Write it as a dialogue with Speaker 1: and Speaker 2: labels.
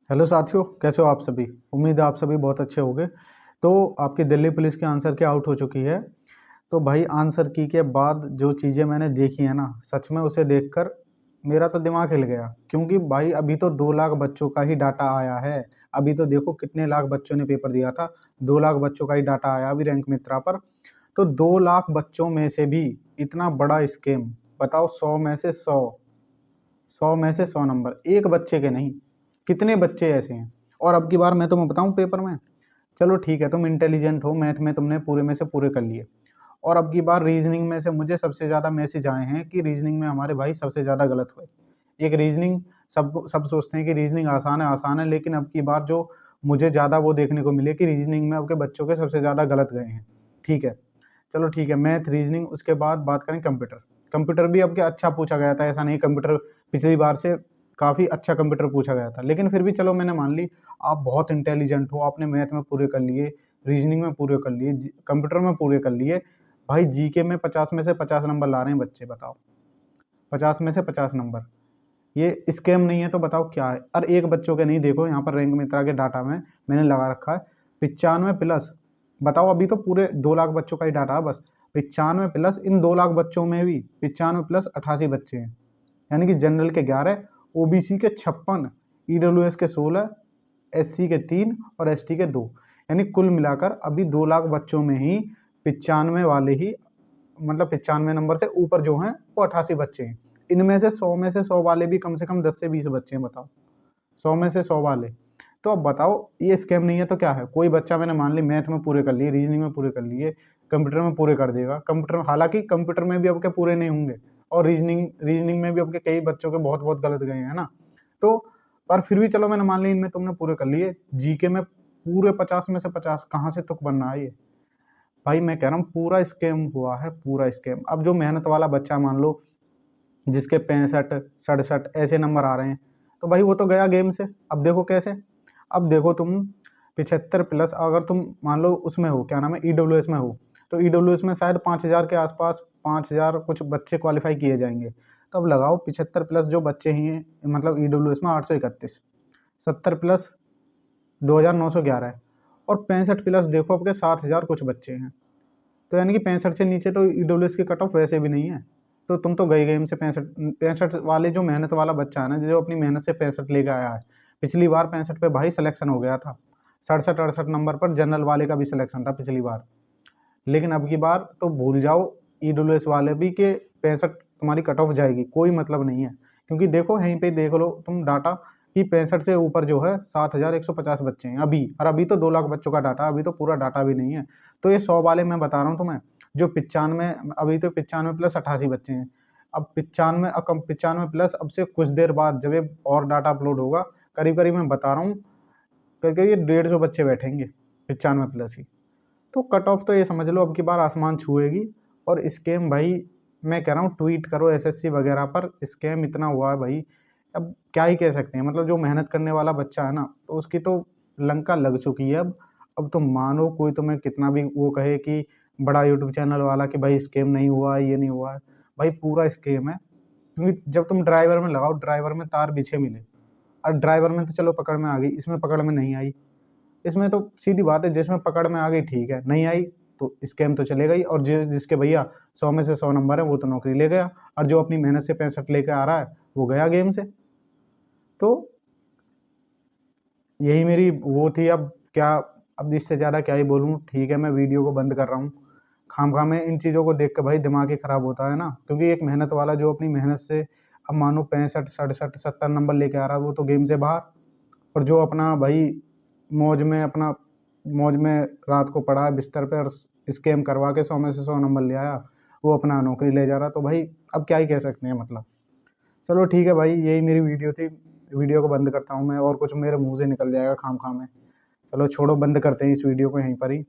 Speaker 1: Hello साथियों, कैसे हो आप सभी। उम्मीद है आप सभी बहुत अच्छे होंगे। तो आपकी दिल्ली पुलिस की आंसर की आउट हो चुकी है। तो भाई आंसर की के बाद जो चीज़ें मैंने देखी है ना, सच में उसे देखकर मेरा तो दिमाग हिल गया। क्योंकि भाई अभी तो 2 लाख बच्चों का ही डाटा आया है। अभी तो देखो कितने लाख बच्चों ने पेपर दिया था। 2 लाख बच्चों का ही डाटा आया अभी रैंक मित्रा पर। तो 2 लाख बच्चों में से भी इतना बड़ा स्कैम। बताओ, 100 में से 100 नंबर एक बच्चे के नहीं, कितने बच्चे ऐसे हैं। और अब की बार मैं तुम्हें बताऊं पेपर में, चलो ठीक है तुम इंटेलिजेंट हो, मैथ में तुमने पूरे में से पूरे कर लिए। और अब की बार रीजनिंग में से मुझे सबसे ज़्यादा मैसेज आए हैं कि रीजनिंग में हमारे भाई सबसे ज़्यादा गलत हुए। एक रीजनिंग, सब सोचते हैं कि रीजनिंग आसान है, लेकिन अब की बार जो मुझे ज़्यादा वो देखने को मिले कि रीजनिंग में आपके बच्चों के सबसे ज़्यादा गलत गए हैं। ठीक है, चलो ठीक है, मैथ रीजनिंग, उसके बाद बात करें कंप्यूटर। कंप्यूटर भी अब क्या अच्छा पूछा गया था, ऐसा नहीं। कंप्यूटर पिछली बार से काफ़ी अच्छा कंप्यूटर पूछा गया था, लेकिन फिर भी चलो मैंने मान ली आप बहुत इंटेलिजेंट हो, आपने मैथ में पूरे कर लिए, रीजनिंग में पूरे कर लिए, कंप्यूटर में पूरे कर लिए। भाई जीके में 50 में से 50 नंबर ला रहे हैं बच्चे, बताओ। 50 में से 50 नंबर, ये स्कैम नहीं है तो बताओ क्या है। और एक बच्चों के नहीं, देखो यहाँ पर रैंक मित्रा के डाटा में मैंने लगा रखा है 95 प्लस। बताओ, अभी तो पूरे 2 लाख बच्चों का ही डाटा है बस। 95 प्लस, इन 2 लाख बच्चों में भी 95 प्लस 88 बच्चे हैं। यानी कि जनरल के 11, ओबीसी के 56, ईडब्ल्यूएस के 16, एससी के 3 और एसटी के 2। यानी कुल मिलाकर अभी 2 लाख बच्चों में ही 95 वाले ही, मतलब 95 नंबर से ऊपर जो हैं वो 88 बच्चे हैं। इनमें से 100 वाले भी कम से कम 10 से 20 बच्चे हैं, बताओ। 100 में से 100 वाले। तो अब बताओ, ये स्कैम नहीं है तो क्या है। कोई बच्चा, मैंने मान ली मैथ में पूरे कर लिए, रीजनिंग में पूरे कर लिए, कंप्यूटर में पूरे कर देगा। कंप्यूटर में, हालांकि कंप्यूटर में भी अब के पूरे नहीं होंगे, और रीजनिंग में भी अब के कई बच्चों के बहुत बहुत गलत गए हैं ना। तो पर फिर भी चलो मैंने मान ली इनमें तुमने पूरे कर लिए। जीके में पूरे 50 में से 50, कहाँ से तुक बनना है ये। भाई मैं कह रहा हूँ पूरा स्कैम हुआ है, पूरा स्कैम। अब जो मेहनत वाला बच्चा, मान लो जिसके 65 67 ऐसे नंबर आ रहे हैं, तो भाई वो तो गया गेम से। अब देखो कैसे। अब देखो तुम 75 प्लस, अगर तुम मान लो उसमें हो, क्या नाम है, ईडब्ल्यूएस में हो, तो ईडब्ल्यूएस में शायद 5,000 के आसपास, 5,000 कुछ बच्चे क्वालिफाई किए जाएंगे। तो अब लगाओ 75 प्लस जो बच्चे हैं, मतलब ईडब्ल्यूएस में 831, 70 प्लस 2,911 है, और 65 प्लस देखो आपके 7,000 कुछ बच्चे हैं। तो यानी कि 65 से नीचे तो ईडब्ल्यूएस की कट ऑफ वैसे भी नहीं है। तो तुम तो गई गेम से। 65 वाले जो मेहनत वाला बच्चा है ना, जो अपनी मेहनत से 65 लेके आया है। पिछली बार 65 पे भाई सिलेक्शन हो गया था। 67 68 नंबर पर जनरल वाले का भी सिलेक्शन था पिछली बार। लेकिन अब की बार तो भूल जाओ, ईडब्ल्यूएस वाले भी के 65 तुम्हारी कट ऑफ जाएगी, कोई मतलब नहीं है। क्योंकि देखो यहीं पे देख लो तुम डाटा, कि 65 से ऊपर जो है 7,150 बच्चे हैं अभी। और अभी तो 2 लाख बच्चों का डाटा, अभी तो पूरा डाटा भी नहीं है। तो ये 100 वाले मैं बता रहा हूँ तुम्हें, जो 95, अभी तो 95 प्लस 88 बच्चे हैं। अब 95 प्लस, अब से कुछ देर बाद जब ये और डाटा अपलोड होगा, करीब करीब मैं बता रहा हूँ, करके ये 150 बच्चे बैठेंगे 95 प्लस ही। तो कट ऑफ तो ये समझ लो अब की बार आसमान छुएगी। और स्कैम भाई, मैं कह रहा हूँ ट्वीट करो एसएससी वगैरह पर, स्कैम इतना हुआ है भाई। अब क्या ही कह सकते हैं, मतलब जो मेहनत करने वाला बच्चा है ना, तो उसकी तो लंका लग चुकी है अब तुम मानो, कोई तुम्हें कितना भी वो कहे कि बड़ा यूट्यूब चैनल वाला, कि भाई स्कैम नहीं हुआ है, ये नहीं हुआ है। भाई पूरा स्कैम है। क्योंकि जब तुम ड्राइवर में लगाओ, ड्राइवर में तार बिछे मिले, और ड्राइवर में तो चलो पकड़ में आ गई, इसमें पकड़ में नहीं आई। इसमें तो सीधी बात है, जिसमें पकड़ में आ गई ठीक है, नहीं आई तो स्कैम तो चलेगा ही। और जिसके भैया 100 में से 100 नंबर है, वो तो नौकरी ले गया। और जो अपनी मेहनत से 65 लेके आ रहा है, वो गया गेम से। तो यही मेरी वो थी। अब क्या, अब इससे ज़्यादा क्या ही बोलूँ। ठीक है, मैं वीडियो को बंद कर रहा हूँ। खामखा में इन चीज़ों को देख के भाई दिमाग ही खराब होता है ना। क्योंकि एक मेहनत वाला जो अपनी मेहनत से, अब मानो 65 67 70 नंबर लेके आ रहा है, वो तो गेम से बाहर। और जो अपना भाई मौज में, अपना मौज में रात को पड़ा है बिस्तर पे, और स्कैम करवा के 100 में से 100 नंबर ले आया, वो अपना नौकरी ले जा रहा। तो भाई अब क्या ही कह सकते हैं, मतलब। चलो ठीक है भाई, यही मेरी वीडियो थी। वीडियो को बंद करता हूँ मैं, और कुछ मेरे मुंह से निकल जाएगा खाम खा में। चलो छोड़ो, बंद करते हैं इस वीडियो को यहीं पर ही।